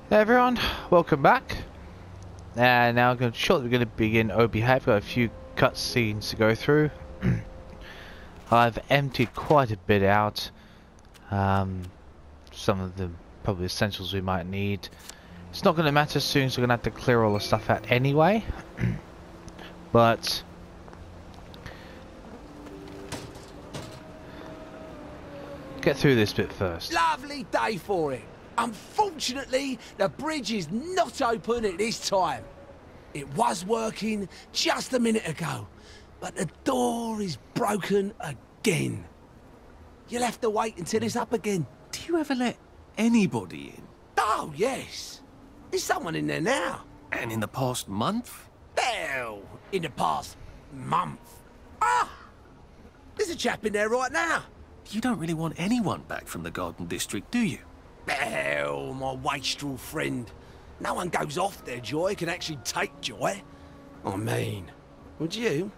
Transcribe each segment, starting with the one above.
Hey everyone, welcome back. And now I'm shortly going to begin OB Have got a few cutscenes to go through. I've emptied quite a bit out. Some of the probably essentials we might need. It's not going to matter soon, so we're going to have to clear all the stuff out anyway. But get through this bit first. Lovely day for it. Unfortunately, the bridge is not open at this time. It was working just a minute ago, but the door is broken again. You'll have to wait until it's up again. Do you ever let anybody in? Oh, yes. There's someone in there now. And in the past month? Hell, in the past month. Ah! There's a chap in there right now. You don't really want anyone back from the Garden District, do you? Hell, my wastrel friend. No one goes off their joy can actually take joy. I mean, would you?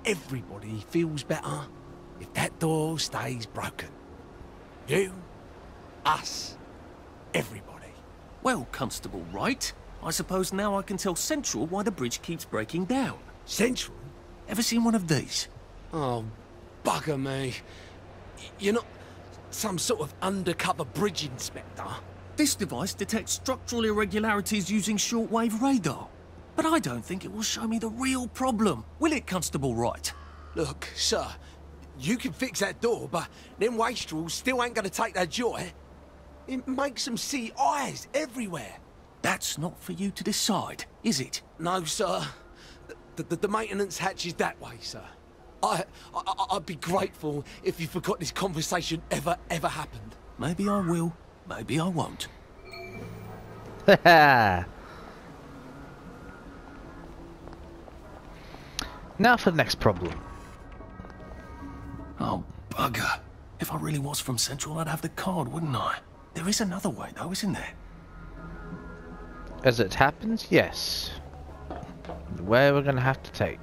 Everybody feels better if that door stays broken. You, us, everybody. Well, Constable Wright, I suppose now I can tell Central why the bridge keeps breaking down. Central? Ever seen one of these? Oh, bugger me. You're not some sort of undercover bridge inspector? This device detects structural irregularities using shortwave radar. But I don't think it will show me the real problem. Will it, Constable Wright? Look, sir, you can fix that door, but them wastrels still ain't gonna take their joy. It makes them see eyes everywhere. That's not for you to decide, is it? No, sir. The maintenance hatch is that way, sir. I'd be grateful if you forgot this conversation ever happened. Maybe I will, maybe I won't. Now for the next problem. Oh, bugger. If I really was from Central, I'd have the card, wouldn't I? There is another way, though, isn't there? As it happens, yes. Where we're going to have to take.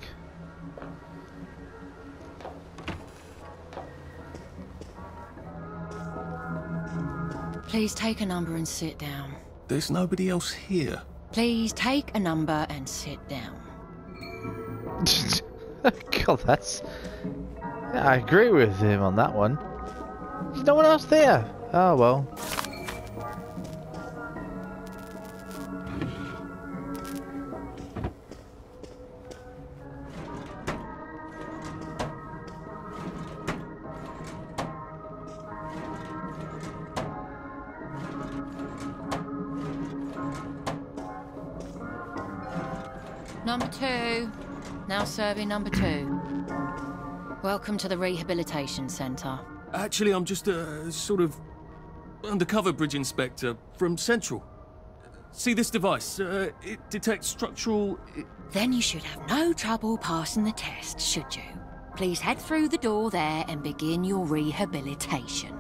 Please take a number and sit down. There's nobody else here. Please take a number and sit down. God, that's... Yeah, I agree with him on that one. There's no one else there. Oh, well. Number 2. Now serving number 2. Welcome to the Rehabilitation Centre. Actually, I'm just a sort of undercover bridge inspector from Central. See this device? It detects structural... Then you should have no trouble passing the test, should you? Please head through the door there and begin your rehabilitation.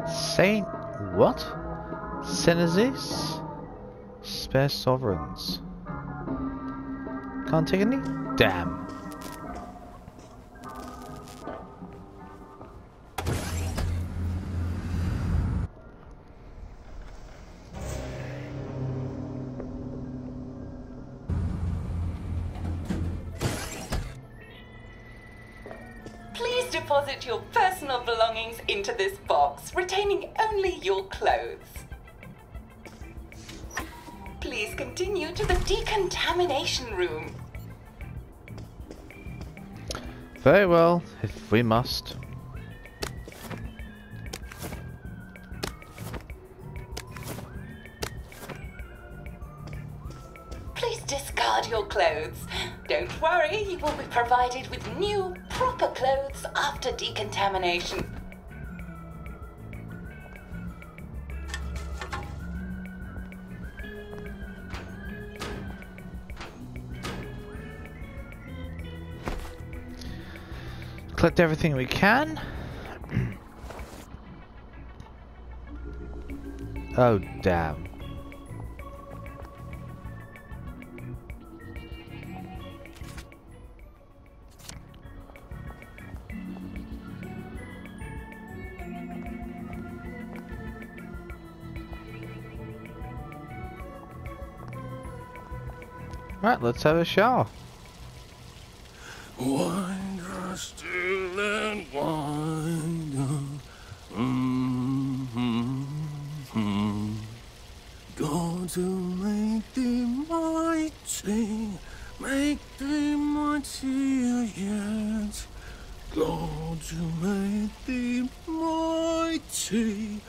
Saint... what? Senazis? Spare sovereigns. Can't take any? Damn. Please deposit your personal belongings into this box, retaining only your clothes. Please continue to the decontamination room. Very well, if we must. Please discard your clothes. Don't worry, you will be provided with new, proper clothes after decontamination. Collect everything we can. Oh, damn. Right, let's have a shower. Wind us still and wind up. God to make thee mighty, make thee mightier yet. God to make thee mighty,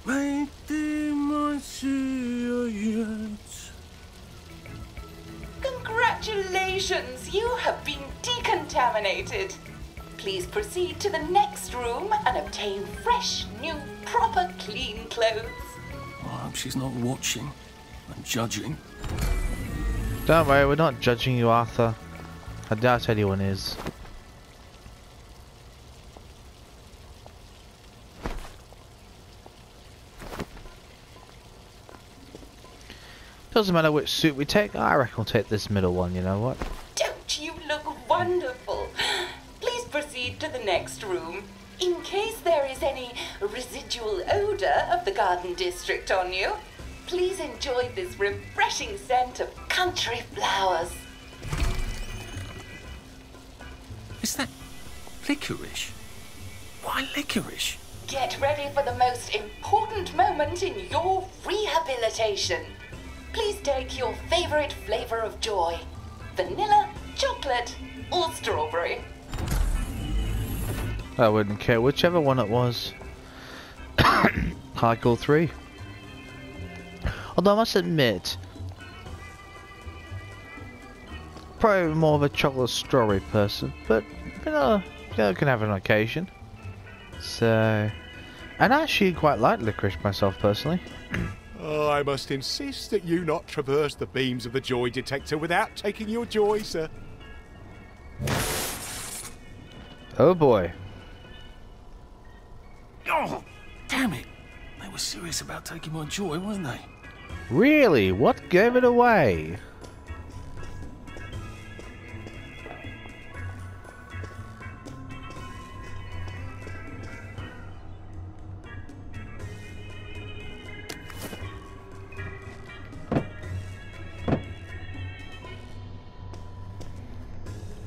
make thee mightier yet. Congratulations, you have been decontaminated. Please proceed to the next room and obtain fresh, new, proper, clean clothes. I hope she's not watching and judging. Don't worry, we're not judging you, Arthur. I doubt anyone is. Doesn't matter which suit we take, I reckon we'll take this middle one, you know what? Don't you look wonderful? Please proceed to the next room. In case there is any residual odor of the garden district on you, please enjoy this refreshing scent of country flowers. Is that licorice? Why licorice? Get ready for the most important moment in your rehabilitation. Please take your favorite flavor of joy. Vanilla, chocolate, or strawberry. I wouldn't care whichever one it was. I call 3. Although I must admit, probably more of a chocolate strawberry person, but you can have an occasion. So, and I actually quite like licorice myself personally. I must insist that you not traverse the beams of the joy detector without taking your joy, sir. Oh boy. Oh, damn it. They were serious about taking my joy, weren't they? Really? What gave it away?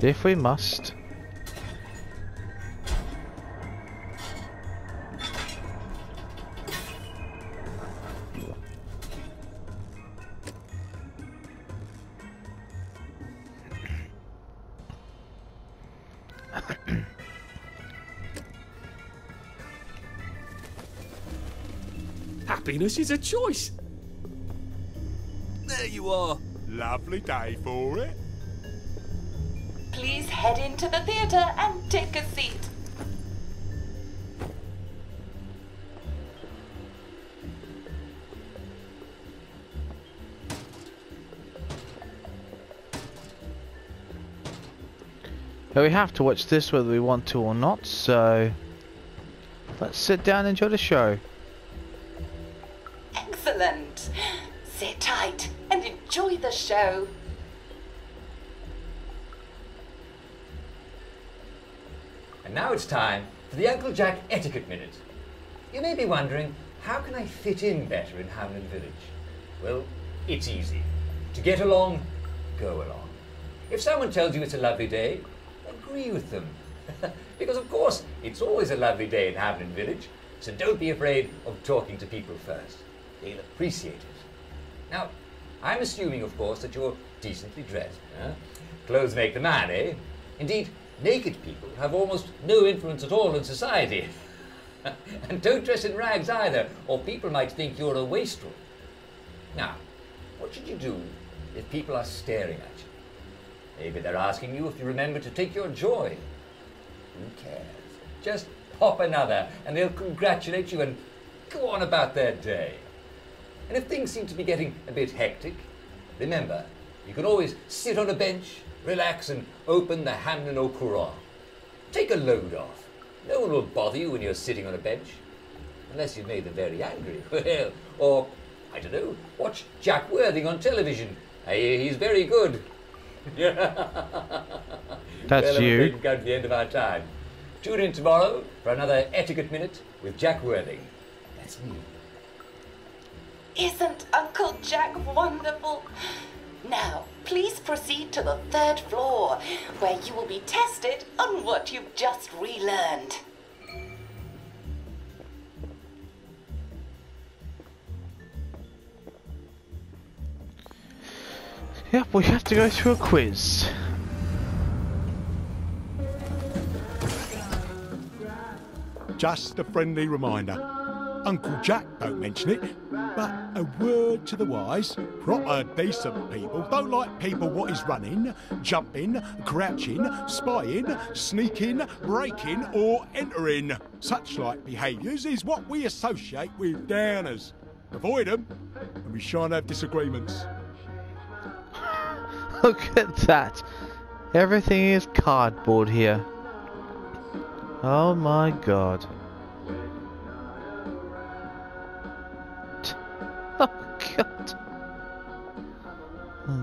If we must. Happiness is a choice. There you are. Lovely day for it. Please head into the theater and take a seat. But we have to watch this whether we want to or not, so let's sit down and enjoy the show. Excellent. Sit tight and enjoy the show. And now it's time for the Uncle Jack Etiquette Minute. You may be wondering, how can I fit in better in Hamlin Village? Well, it's easy. To get along, go along. If someone tells you it's a lovely day, agree with them. Because of course, it's always a lovely day in Hamlin Village, so don't be afraid of talking to people first. They'll appreciate it. Now, I'm assuming, of course, that you're decently dressed. Huh? Clothes make the man, eh? Indeed, naked people have almost no influence at all in society. And don't dress in rags either, or people might think you're a wastrel. Now, what should you do if people are staring at you? Maybe they're asking you if you remember to take your joy. Who cares? Just pop another, and they'll congratulate you and go on about their day. And if things seem to be getting a bit hectic, remember, you can always sit on a bench, relax and open the Hamlin au Courant. Take a load off. No one will bother you when you're sitting on a bench. Unless you've made them very angry. Well, or, I don't know, watch Jack Worthing on television. I hear he's very good. That's well, you. We've come to the end of our time. Tune in tomorrow for another Etiquette Minute with Jack Worthing. That's me. Isn't Uncle Jack wonderful? Now, please proceed to the 3rd floor, where you will be tested on what you've just relearned. Yep, we have to go through a quiz. Just a friendly reminder. Uncle Jack don't mention it, but a word to the wise, proper decent people don't like people what is running, jumping, crouching, spying, sneaking, breaking or entering. Such like behaviours is what we associate with downers. Avoid them and we shan't have disagreements. Look at that. Everything is cardboard here. Oh my god. Oh god.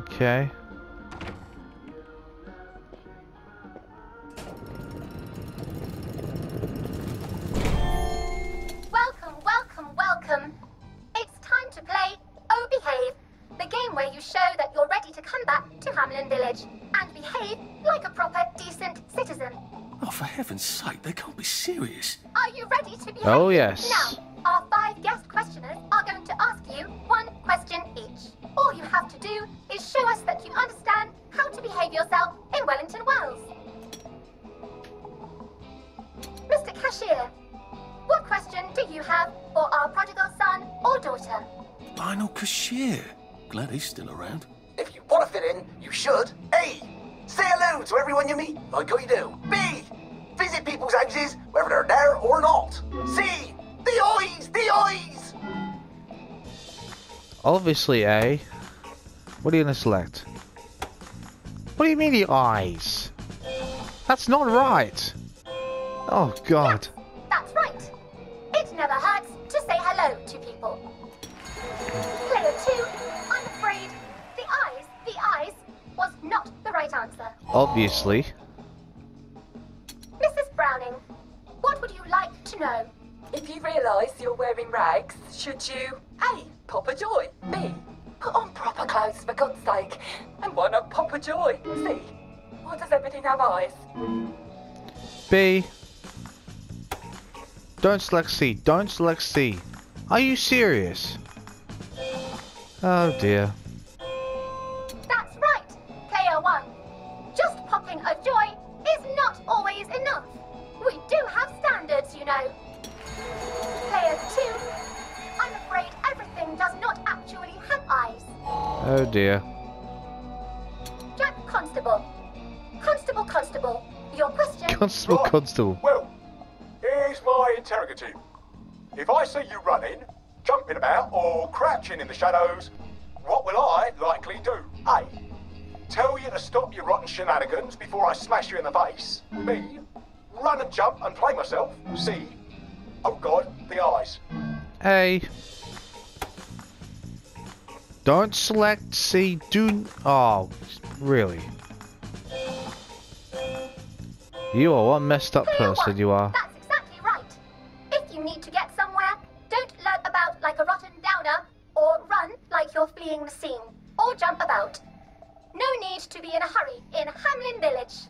Okay. Welcome, welcome, welcome. It's time to play Oh Behave, the game where you show that you're ready to come back to Hamlin Village and behave like a proper, decent citizen. Oh, for heaven's sake, they can't be serious. Are you ready to behave? Oh yes. Now, our 5 guest questioners are going to ask you 1 question each. All you have to do is show us that you understand how to behave yourself in Wellington Wells. Mr. Cashier, what question do you have for our prodigal son or daughter? Lionel Cashier. Glad he's still around. If you want to fit in, you should. A. Say hello to everyone you meet, like how you do. B. Visit people's houses, whether they're there or not. C. The eyes! The eyes! Obviously A. What are you gonna select? What do you mean the eyes? That's not right. Oh god. Yes, that's right. It never hurts to say hello to people. Player 2, I'm afraid the eyes was not the right answer. Obviously. Mrs. Browning, what would you like to know? If you realise you're wearing rags, should you A. Pop a joy, B. Put on proper clothes for God's sake, and why not pop a joy? C. Why does everything have eyes? B. Don't select C. Don't select C. Are you serious? Oh dear. That's right, Player 1. Just popping a joy is not always enough. We do have standards, you know. Player 2, I'm afraid everything does not actually have eyes. Oh dear. Jack Constable. Constable, your question. Constable, Right. constable. Well, here's my interrogative. If I see you running, jumping about, or crouching in the shadows, what will I likely do? A. Tell you to stop your rotten shenanigans before I smash you in the face. B. Run and jump and play myself. C. Oh god, the eyes. A. Don't select C. Do. Oh, really? You are one messed up Player person, 1, you are. That's exactly right. If you need to get somewhere, don't lurk about like a rotten downer, or run like you're fleeing the scene, or jump about. No need to be in a hurry in Hamlin Village.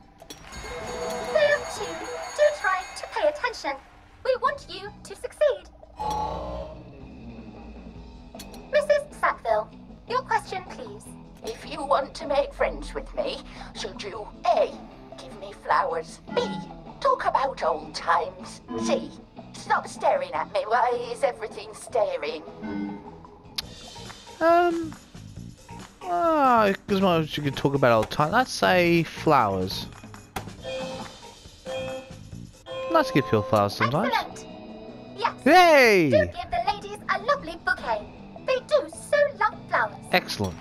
Player 2, do try to pay attention. We want you to succeed. Mrs. Sackville, your question, please. If you want to make friends with me, should you A. Give me flowers, B. Talk about old times, C. Stop staring at me, why is everything staring? Because you can talk about all the time. Let's say flowers. Nice to give people flowers sometimes. Excellent. Yes. Hey! Do give the ladies a lovely bouquet. They do so love flowers. Excellent.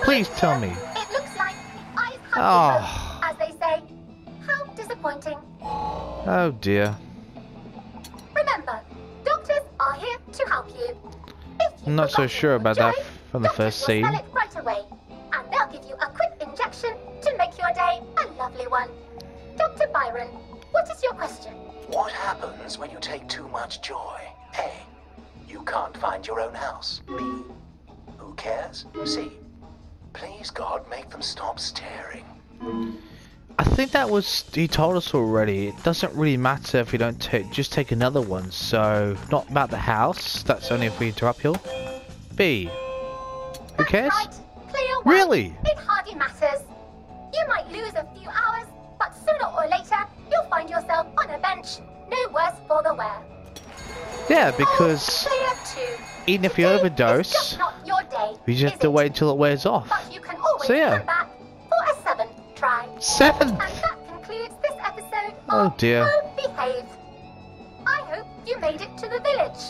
Please tell me. It looks like the eyes have Oh. you, as they say. How disappointing. Oh dear. Remember, doctors are here to help you. If I'm not so sure about that joy, from the doctors first will scene. smell it right away, and they'll give you a quick injection to make your day a lovely one. Dr. Byron, what is your question? What happens when you take too much joy? A. You can't find your own house. B. Who cares? C. Please Please, God, make them stop staring. I think that was, he told us already. It doesn't really matter if we don't just take another one. So, not about the house. That's only if we interrupt Hill. B. Who cares? That's right. Clear one. Really? It hardly matters. You might lose a few hours, but sooner or later, you'll find yourself on a bench. No worse for the wear. Yeah, because Clear 2. even if you Today is overdose, just not your day, we just have is to it? wait until it wears off. But you can always So yeah. come back for a 7th try. 7th? And that concludes this episode Oh of dear. So Behave. I hope you made it to the village.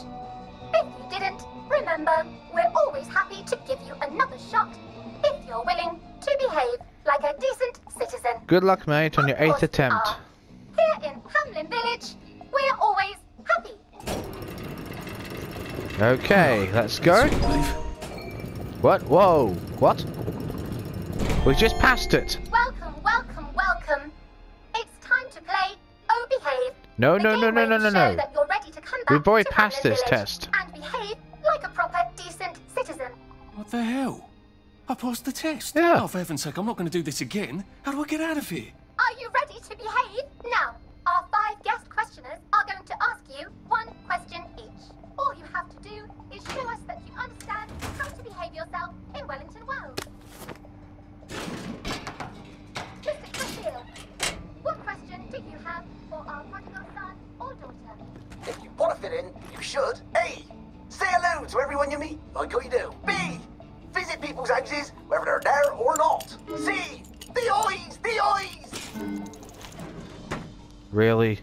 If you didn't, remember, we're always happy to give you another shot if you're willing to behave like a decent citizen. Good luck, mate, on your 8th attempt. Here in Hamlin Village, we're always happy. Okay, let's go. What? Whoa. What? We just passed it. Welcome, welcome, welcome. It's time to play Oh Behave. No, The no, game no, no, where no, you no, show no. that you're ready to come back We've already to passed Hamlin this Village test. and behave like a proper, decent citizen. What the hell? I passed the test. Yeah. Oh, for heaven's sake, I'm not going to do this again. How do I get out of here? Are you ready to behave? Now, our 5 guest questioners are going to ask you 1 question each. All you have to do is show us that you understand how to behave yourself in Wellington Wells. Mr. Castillo, what question do you have for our prodigal son or daughter? If you want to fit in, you should. A. Say hello to everyone you meet, like how you do. B. Visit people's houses, whether they're there or not. C. The eyes! The eyes! Really?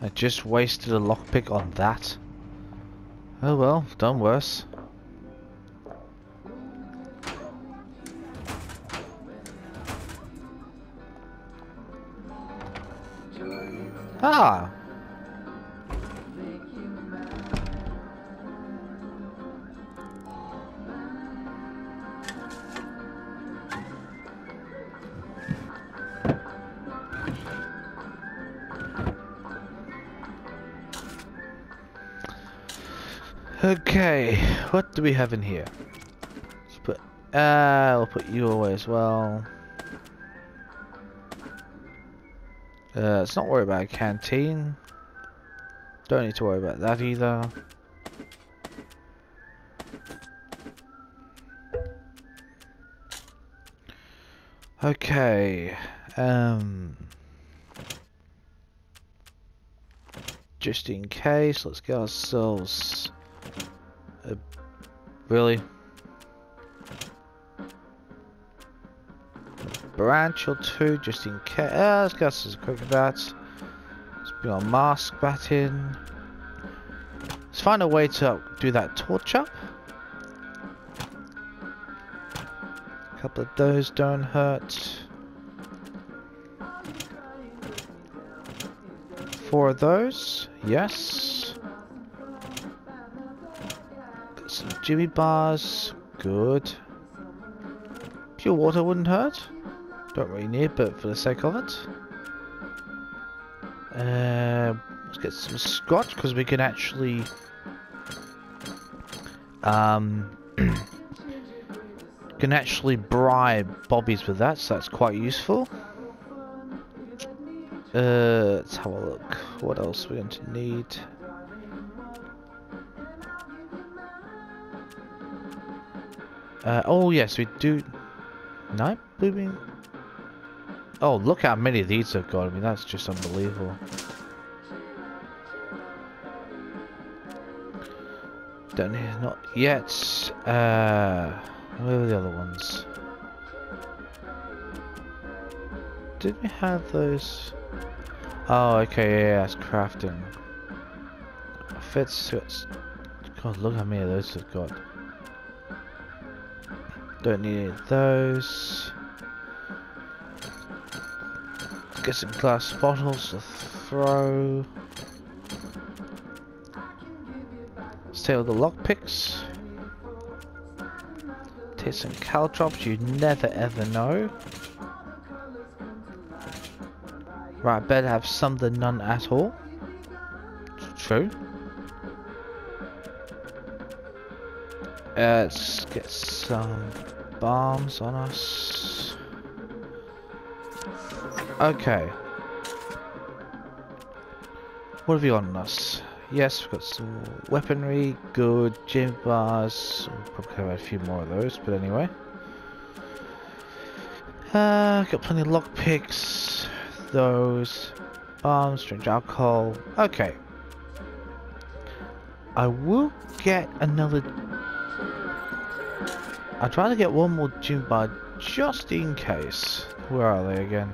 I just wasted a lockpick on that. Oh well, done worse. Ah! Okay, what do we have in here? Let's put, we'll put you away as well. Let's not worry about a canteen. Don't need to worry about that either. Okay, just in case, let's get ourselves really branch or 2 just in case. Let's get us a quick bat. Let's bring our mask back in. Let's find a way to do that torch up. A couple of those don't hurt. 4 of those, yes. Got some Jimmy bars, good. Pure water wouldn't hurt. Don't really need, but for the sake of it. Let's get some scotch because we can actually bribe bobbies with that, so that's quite useful. Let's have a look. What else we're going to need? Oh yes, we do. Night blooming. Oh, look how many of these I've got. I mean, that's just unbelievable. Don't need, not yet. Where were the other ones? Did we have those? Oh, okay, yeah, that's crafting. Fits. God, look how many of those we've got. Don't need any of those. Get some glass bottles to throw. Let's take all the lockpicks. Take some caltrops, you never ever know. Right, better have some than none at all. True. Let's get some bombs on us. Okay. What have you on us? Yes, we've got some weaponry, good, gym bars. We'll probably have a few more of those, but anyway. Got plenty of lockpicks, those, bombs, strange alcohol. Okay. I will get another. I'll try to get one more gym bar just in case. Where are they again?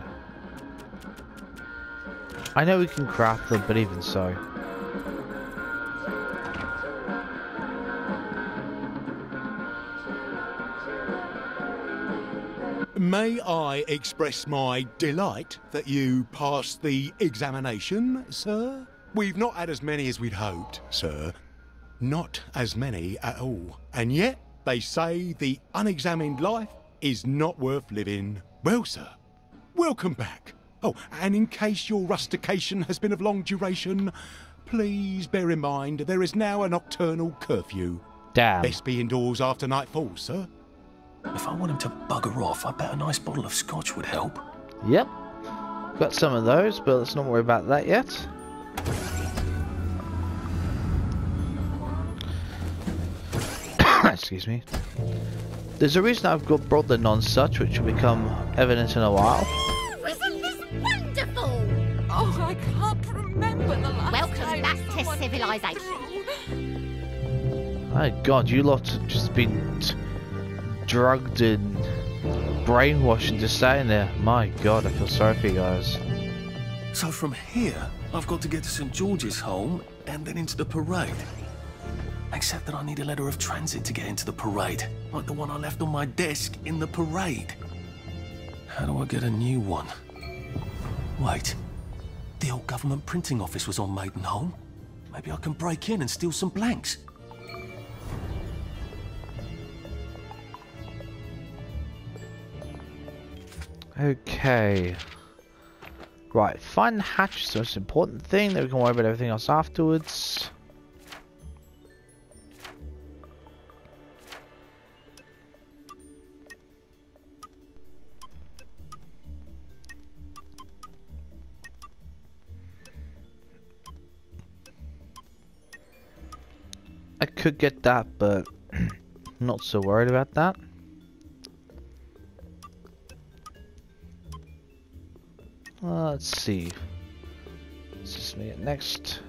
I know we can craft them, but even so. May I express my delight that you passed the examination, sir? We've not had as many as we'd hoped, sir. Not as many at all. And yet, they say the unexamined life is not worth living. Well, sir, welcome back. Oh, and in case your rustication has been of long duration, please bear in mind there is now a nocturnal curfew. Damn. Best be indoors after nightfall, sir. If I want him to bugger off, I bet a nice bottle of scotch would help. Yep. Got some of those, but let's not worry about that yet. Excuse me. There's a reason I've brought the non-such, which will become evident in a while. Isn't this wonderful? Oh, I can't remember the last Welcome time back to someone civilization. My God, you lot have just been drugged and brainwashed into staying there. My God, I feel sorry for you guys. So from here, I've got to get to St. George's home and then into the parade. Except that I need a letter of transit to get into the parade, like the one I left on my desk in the parade. How do I get a new one? Wait, the old government printing office was on Maidenholm. Maybe I can break in and steal some blanks. Okay. Right, find the hatch is the most important thing, then we can worry about everything else afterwards. I could get that, but not so worried about that. Let's see. Let's just make it next.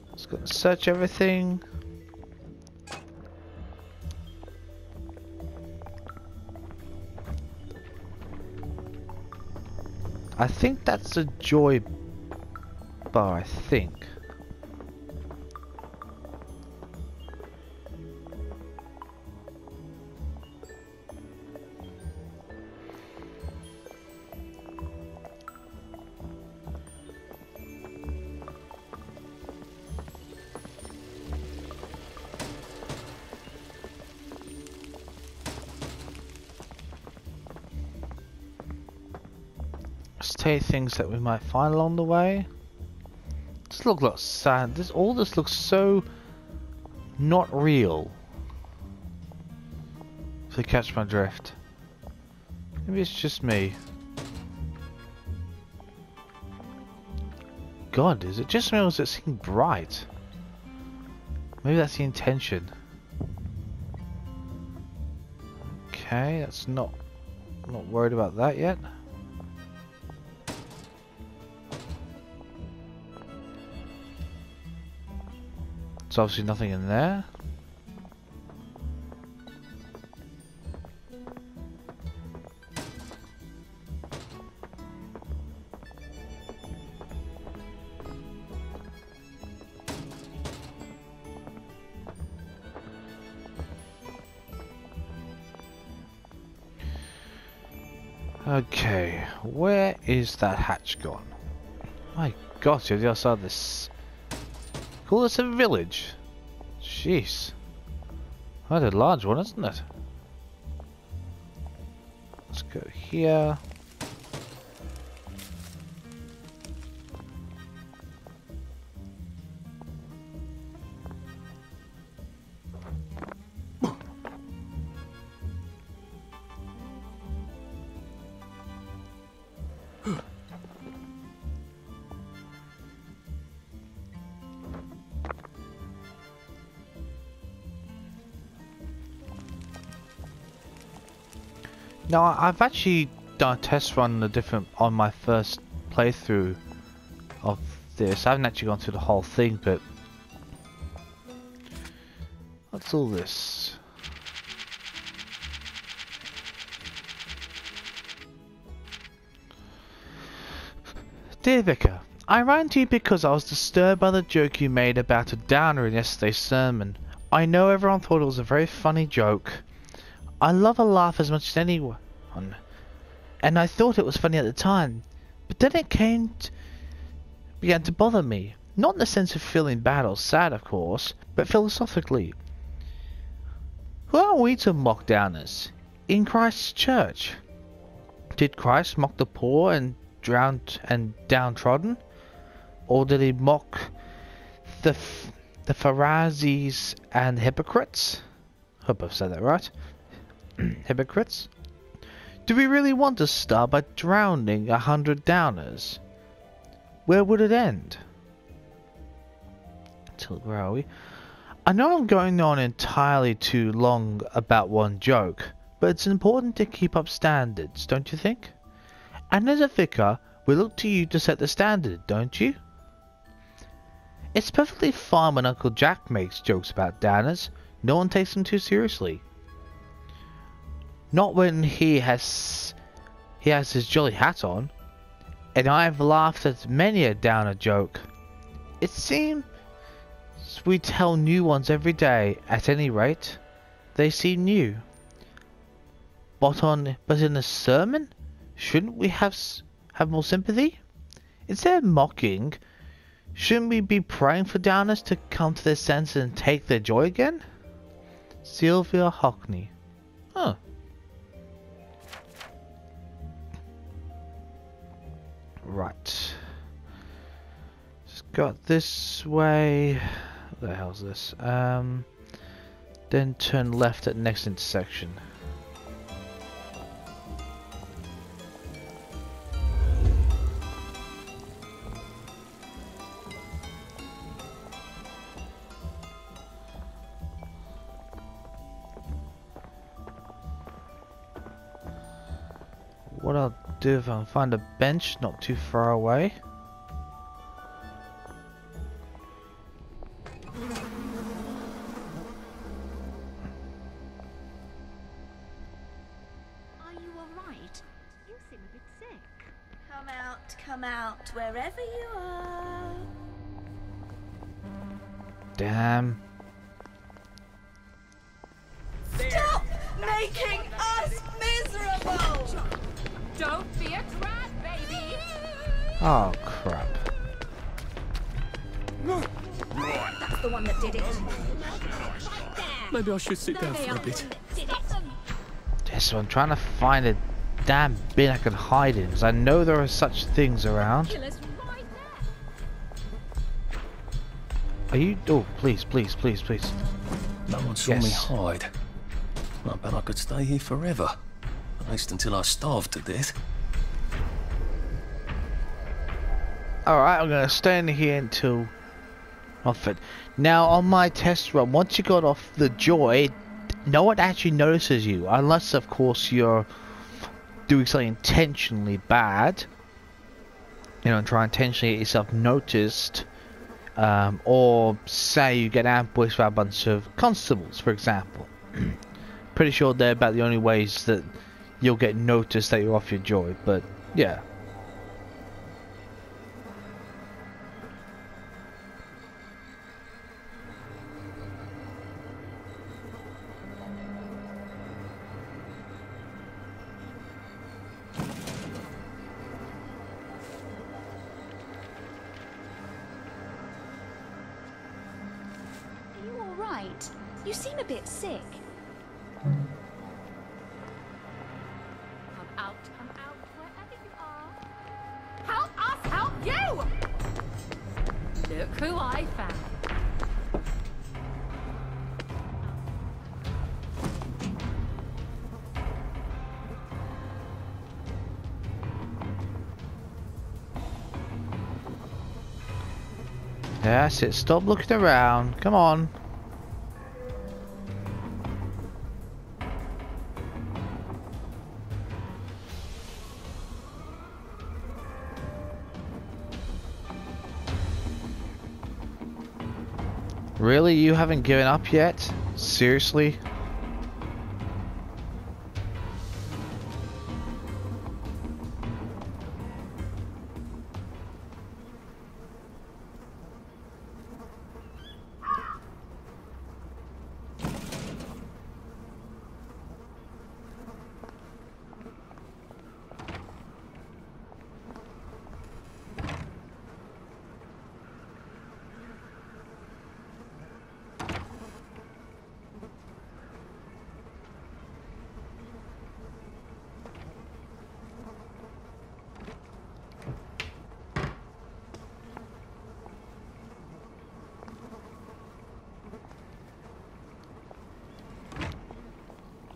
Let's go and search everything. I think that's a joy bar, I think. Let's take things that we might find along the way. This looks like sand. All this looks so not real. If they catch my drift. Maybe it's just me. God, is it just me or does it seem bright? Maybe that's the intention. Okay, that's not worried about that yet. There's obviously nothing in there. Okay, where is that hatch gone? My God, you're the other side of this. Call this a village? Jeez. Quite a large one, isn't it? Let's go here. No, I've actually done a test run on my first playthrough of this. I haven't actually gone through the whole thing, but what's all this? Dear Vicar, I ran to you because I was disturbed by the joke you made about a downer in yesterday's sermon. I know everyone thought it was a very funny joke. I love a laugh as much as anyone, and I thought it was funny at the time, but then it began to bother me. Not in the sense of feeling bad or sad, of course, but philosophically. Who are we to mock downers? In Christ's church? Did Christ mock the poor and drowned and downtrodden? Or did he mock the Pharisees and hypocrites? Hope I've said that right. Hypocrites? Do we really want to start by drowning 100 downers? Where would it end? Where are we? I know I'm going on entirely too long about one joke, but it's important to keep up standards, don't you think? And as a vicar, we look to you to set the standard, don't you? It's perfectly fine when Uncle Jack makes jokes about downers. No one takes them too seriously. Not when he has his jolly hat on. And I've laughed at many a downer joke. It seems we tell new ones every day. At any rate, they seem new. But in a sermon, shouldn't we have more sympathy? Instead of mocking, shouldn't we be praying for downers to come to their senses and take their joy again? Sylvia Hockney. Huh. Right. Just got this way. What the hell's this? Then turn left at next intersection. What I'll do if I can find a bench not too far away. Are you alright? You seem a bit sick. Come out, wherever you are. Damn. Stop making us miserable! Don't be a crab, baby! Oh crap. That's the one that did it. Maybe I should sit down for a bit. Yes, I'm trying to find a damn bin I can hide in, because I know there are such things around. Are you? Oh, please, please, please, please. No one saw me hide. I bet I could stay here forever. At least until I starved to death. Alright, I'm going to stay in here until off it. Now, on my test run, once you got off the joy, no one actually notices you. Unless, of course, you're doing something intentionally bad. You know, try intentionally get yourself noticed. Or say you get ambushed by a bunch of constables, for example. Pretty sure they're about the only ways that you'll get noticed that you're off your joy, but yeah. Are you alright? You seem a bit sick. Come out, wherever you are. Help us, help you! Look who I found. That's it, stop looking around, come on. Really? You haven't given up yet? Seriously?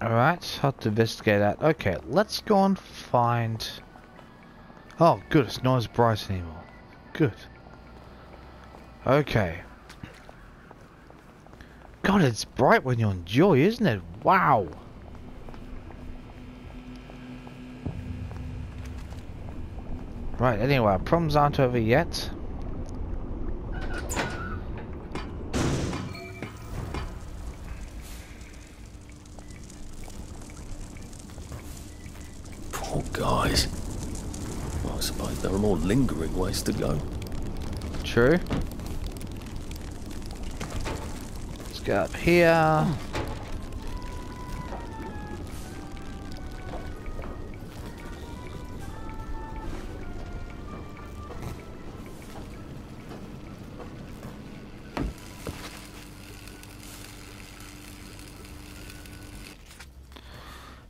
Alright, I'll have to investigate that. Okay, let's go and find... Oh, good, it's not as bright anymore. Good. Okay. God, it's bright when you're on Joy, isn't it? Wow! Right, anyway, our problems aren't over yet. Poor guys. Well, I suppose there are more lingering ways to go. True. Let's get up here.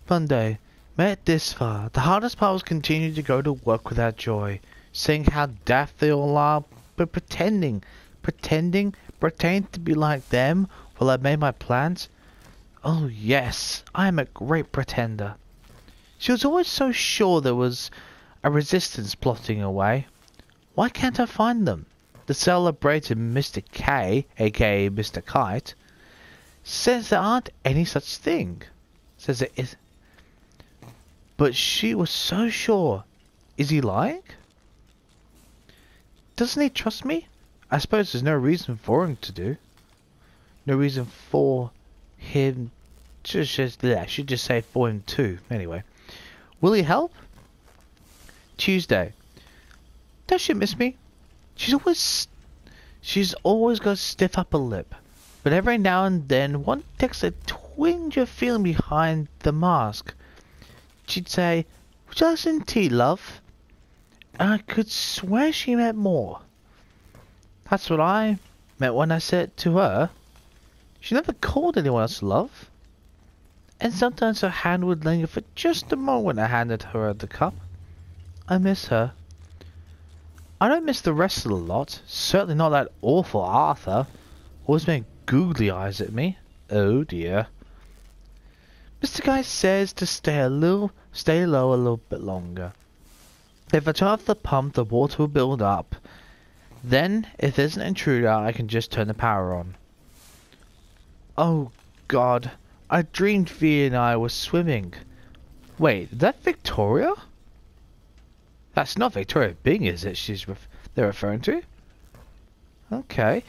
Fun day. Made it this far. The hardest part was continuing to go to work without Joy. Seeing how daft they all are, but pretending to be like them while I made my plans. Oh yes, I am a great pretender. She was always so sure there was a resistance plotting away. Why can't I find them? The celebrated Mr. K, aka Mr. Kite, says there aren't any such thing. Says it is. But she was so sure. Is he lying? Doesn't he trust me? I suppose there's no reason for him to do. No reason for him to I should just say for him too. Anyway. Will he help? Tuesday. Does she miss me? She's always got a stiff upper lip. But every now and then one takes a twinge of feeling behind the mask. She'd say, "Would you like some tea, love?" And I could swear she meant more. That's what I meant when I said it to her. She never called anyone else love. And sometimes her hand would linger for just a moment when I handed her the cup. I miss her. I don't miss the rest of the lot. Certainly not that awful Arthur. Always made googly eyes at me. Oh dear. Mr. Guy says to stay low a little bit longer. If I turn off the pump, the water will build up. Then, if there's an intruder, I can just turn the power on. Oh God, I dreamed V and I were swimming. Wait, is that Victoria? That's not Victoria Bing, is it? They're referring to? Okay.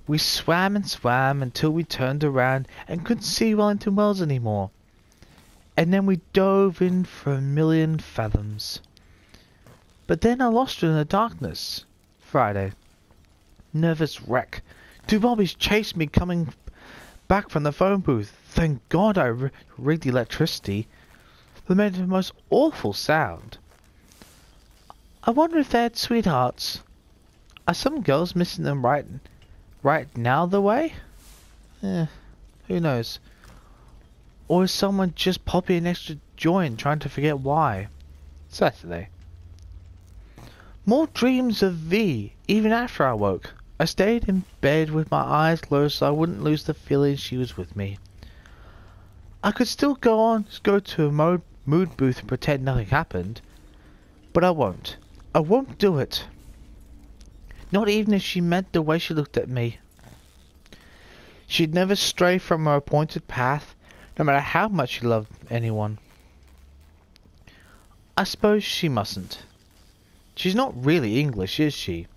We swam and swam until we turned around and couldn't see Wellington Wells anymore. And then we dove in for 1,000,000 fathoms. But then I lost her in the darkness. Friday. Nervous wreck. Two bobbies chased me coming back from the phone booth. Thank God I rigged the electricity. They made the most awful sound. I wonder if they had sweethearts. Are some girls missing them right now the way? Who knows? Or is someone just popping an extra joint trying to forget why? Saturday. More dreams of V, even after I woke. I stayed in bed with my eyes closed so I wouldn't lose the feeling she was with me. I could still go to a mood booth and pretend nothing happened. But I won't. I won't do it. Not even if she meant the way she looked at me. She'd never stray from her appointed path, no matter how much she loved anyone. I suppose she mustn't. She's not really English, is she?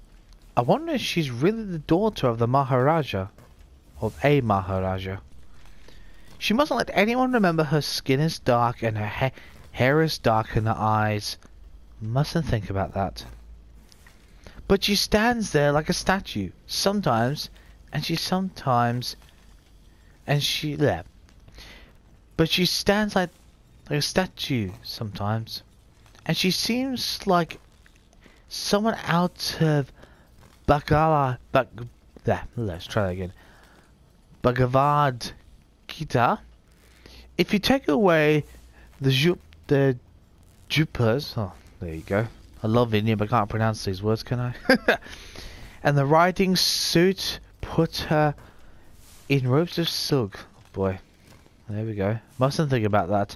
I wonder if she's really the daughter of the Maharaja. of a Maharaja. She mustn't let anyone remember her skin is dark and her hair is dark and her eyes. Mustn't think about that. But she stands there like a statue, sometimes, but she stands like a statue sometimes, and she seems like someone out of let's try that again. Bhagavad Gita. If you take away the jupas, oh, there you go. I love Indian, but I can't pronounce these words, can I? And the riding suit put her in ropes of silk. Oh boy. There we go. Mustn't think about that.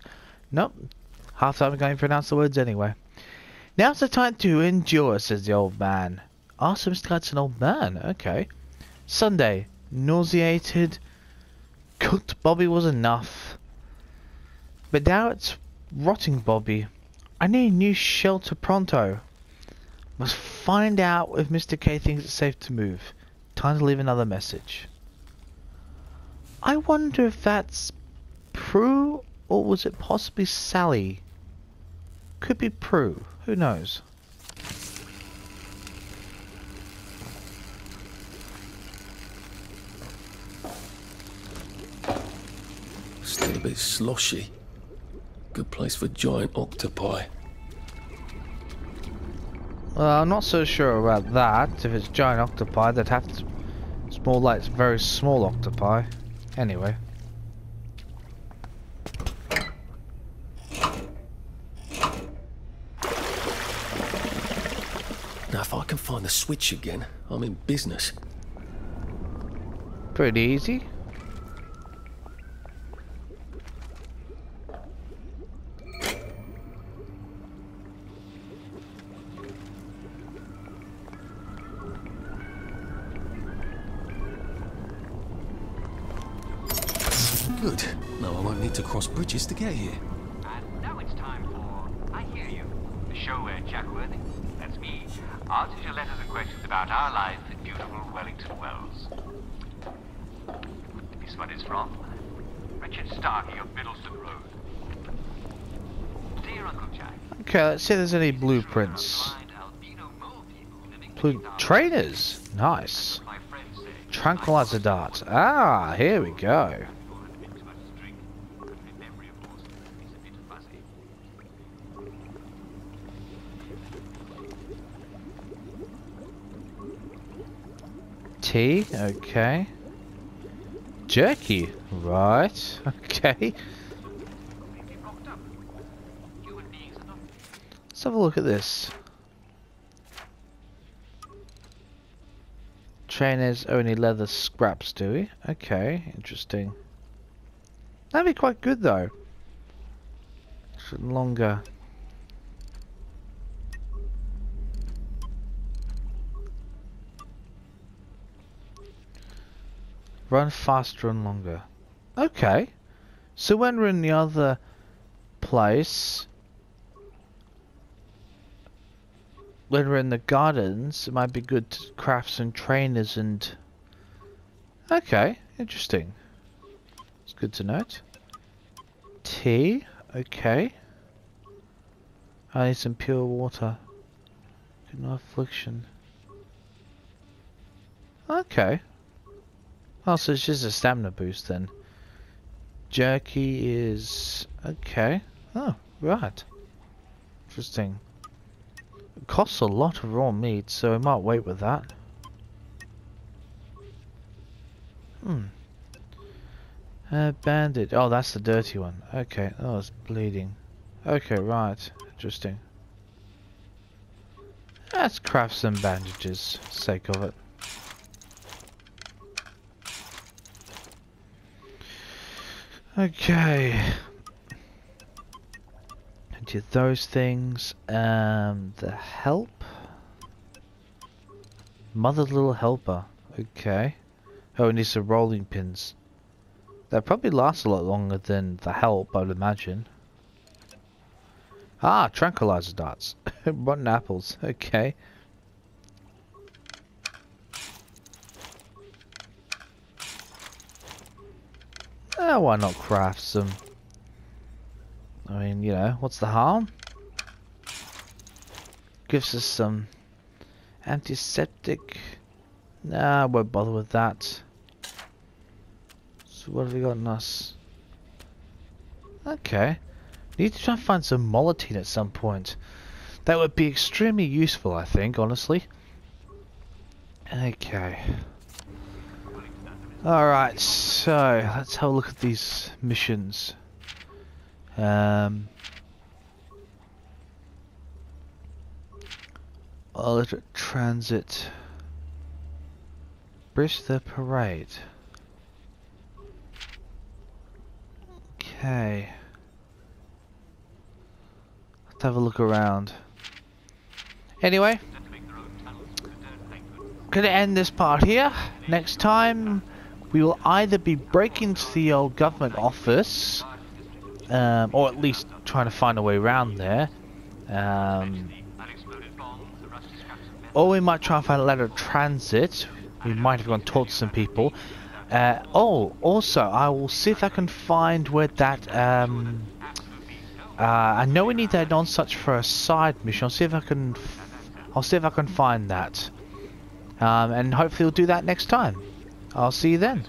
Nope. Half time I can't even pronounce the words anyway. Now's the time to endure, says the old man. Awesome, Mr. Guy's an old man. Okay. Sunday. Nauseated. Cooked Bobby was enough. But now it's rotting Bobby. I need a new shelter pronto. Must find out if Mr. K thinks it's safe to move. Time to leave another message. I wonder if that's Prue or was it possibly Sally? Could be Prue. Who knows? Still a bit sloshy. Good place for giant octopi. Well, I'm not so sure about that. If it's giant octopi, they'd have to... It's more like very small octopi. Anyway. Now, if I can find the switch again, I'm in business. Pretty easy. Good. Now I won't need to cross bridges to get here. And now it's time for I Hear You, the show where Jack Worthing, that's me, answers your letters and questions about our life in beautiful Wellington Wells. This one is from Richard Starkey of Middleston Road. Dear Uncle Jack. Okay, let's see if there's any blueprints. Trainers! Nice. Tranquilizer darts. Ah, here we go. Tea, okay. Jerky, right, okay. Let's have a look at this. Trainers only leather scraps, do we? Okay, interesting. That'd be quite good though. Longer. Run faster and longer. Okay. So when we're in the other place, when we're in the gardens, it might be good to craft some trainers and... Okay, interesting. It's good to note. Tea, okay. I need some pure water. Good no affliction. Okay. Oh, so it's just a stamina boost then. Jerky is... okay. Oh, right. Interesting. It costs a lot of raw meat, so I might wait with that. Bandit. Oh, that's the dirty one. Okay. Oh, it's bleeding. Okay, right. Interesting. Let's craft some bandages, for the sake of it. Okay. Do those things. The help. Mother's little helper. Okay. Oh, it needs some rolling pins. That probably lasts a lot longer than the help, I would imagine. Ah, tranquilizer darts. Rotten apples. Okay. Why not craft some? I mean, you know, what's the harm? Gives us some antiseptic. Nah, I won't bother with that. So what have we got in us? Okay. Need to try and find some molotine at some point. That would be extremely useful, I think, honestly. Okay. Alright, so let's have a look at these missions. Electric Transit. Bridge the Parade. Okay. Let's have a look around. Anyway, gonna end this part here. Next time we will either be breaking into the old government office, or at least trying to find a way around there, or we might try and find a letter of transit. We might have gone to talk to some people. Also, I will see if I can find where that. I know we need that on such for a side mission. I'll see if I can find that, and hopefully we'll do that next time. I'll see you then.